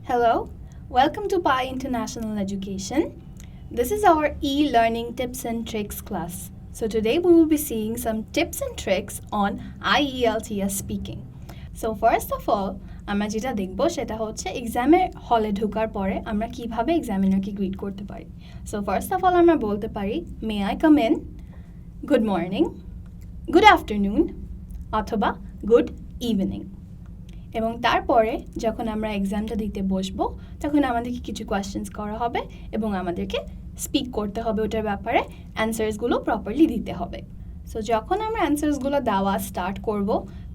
Hello, welcome to Pi International Education. This is our e-learning tips and tricks class. So today we will be seeing some tips and tricks on IELTS speaking. So first of all, আমরা যেটা দেখব সেটা হচ্ছে এক্সামের হলে ঢোকার পরে আমরা কিভাবে এক্সামিনারকে গ্রিট করতে পারি। সো ফার্স্ট অফ অল আমরা বলতে পারি may I come in, good morning, good afternoon অথবা গুড ইভিনিং। এবং তারপরে যখন আমরা এক্সামটা দিতে বসবো তখন আমাদেরকে কিছু কোয়েশ্চেন্স করা হবে এবং আমাদেরকে স্পিক করতে হবে ওটার ব্যাপারে, অ্যান্সার্সগুলো প্রপারলি দিতে হবে। সো যখন আমরা অ্যান্সার্সগুলো দেওয়া স্টার্ট করব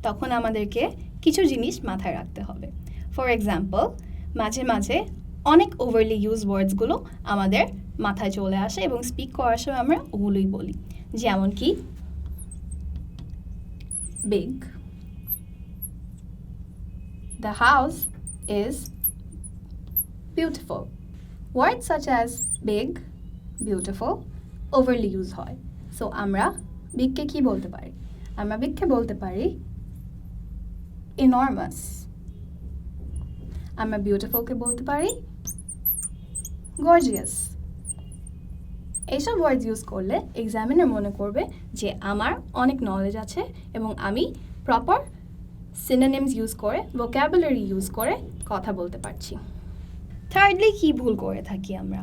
তখন আমাদেরকে কিছু জিনিস মাথায় রাখতে হবে। ফর এক্সাম্পল, মাঝে মাঝে অনেক ওভারলি ইউজ ওয়ার্ডসগুলো আমাদের মাথায় চলে আসে এবং স্পিক করার সময় আমরা ওগুলোই বলি, যেমন কি big, the house is beautiful. Words such as big, beautiful, overly used হয়। সো আমরা বিগকে কি বলতে পারি? আমরা বিগকে বলতে পারি enormous। আমরা বিউটিফুলকে বলতে পারি gorgeous। এইসব ওয়ার্ডস ইউজ করলে এক্সামিনার মনে করবে যে আমার অনেক নলেজ আছে এবং আমি প্রপার সিনোনিমস ইউজ করে, ভোক্যাবুলারি ইউজ করে কথা বলতে পারছি। থার্ডলি কি ভুল করে থাকি আমরা?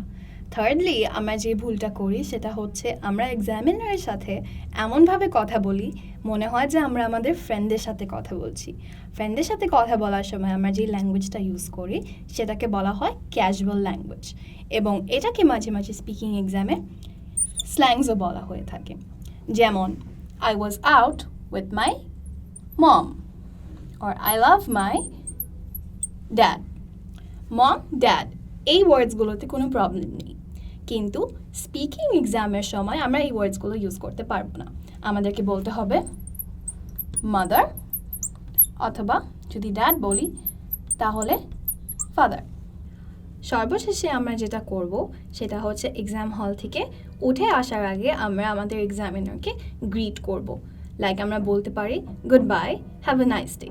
থার্ডলি আমরা যে ভুলটা করি সেটা হচ্ছে আমরা এক্সামিনারের সাথে এমনভাবে কথা বলি মনে হয় যে আমরা আমাদের ফ্রেন্ডদের সাথে কথা বলছি। ফ্রেন্ডদের সাথে কথা বলার সময় আমরা যে ল্যাঙ্গুয়েজটা ইউজ করি সেটাকে বলা হয় ক্যাজুয়াল ল্যাঙ্গুয়েজ, এবং এটাকে মাঝে মাঝে স্পিকিং এক্সামে স্ল্যাংসও বলা হয়ে থাকে। যেমন I was out with my mom, or I love my dad. Mom, dad, এই ওয়ার্ডসগুলোতে কোনো প্রবলেম নেই, কিন্তু স্পিকিং এক্সামের সময় আমরা এই ওয়ার্ডসগুলো ইউজ করতে পারবো না। আমাদেরকে বলতে হবে মাদার, অথবা যদি ড্যাড বলি তাহলে ফাদার। সর্বশেষে আমরা যেটা করব সেটা হচ্ছে এক্সাম হল থেকে উঠে আসার আগে আমরা আমাদের এক্সামিনারকে গ্রিট করব। লাইক আমরা বলতে পারি good bye, have a nice day.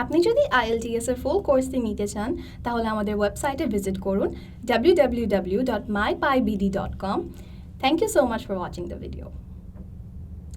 আপনি যদি IELTS এর ফুল কোর্সটি নিতে চান তাহলে আমাদের ওয়েবসাইটে ভিজিট করুন www.mypibd.com. Thank you so much for watching the video.